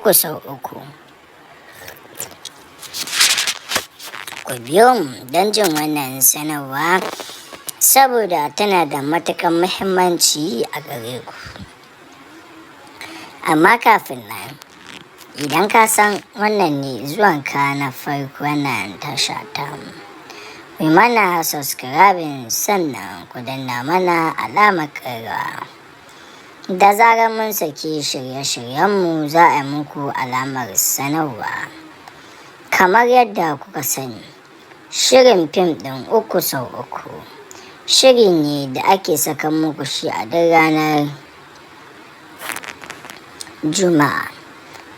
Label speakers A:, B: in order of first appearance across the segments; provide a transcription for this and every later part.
A: Uku sau uku. Ku biyo mu don jin wannan sanarwa saboda tana da matuƙar muhimmanci a gare ku. Amma kafin nan, idan ka san wannan ne zuwanka na farko wannan tasha tamu, ku mana subscribing sannan ku danna mana alamar ƙararrawa. Da zarar mun saki shirye-shiryenmu za a yi muku alamar sanarwa. Kamar yadda kuka sani, shirin fim ɗin uku sau uku shiri ne da ake saka muku shi a duk ranar Juma'a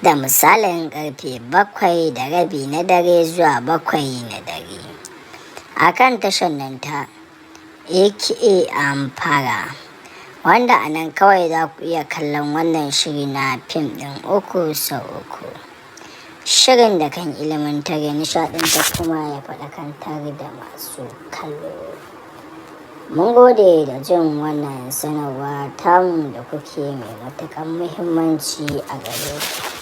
A: da misalin ƙarfe 7:30 na dare zuwa 7 na dare a kan tashar nan ta AKA Amfara, wanda a nan kawai za ku iya kallon wannan shiri na fim ɗin uku sau uku. Shirin da kan ilimantar ya nishaɗantar kuma ya faɗakantar da masu kallo. Mun gode da jin wannan sanarwa tamu da kuke mai matuƙar muhimmanci a gare ku.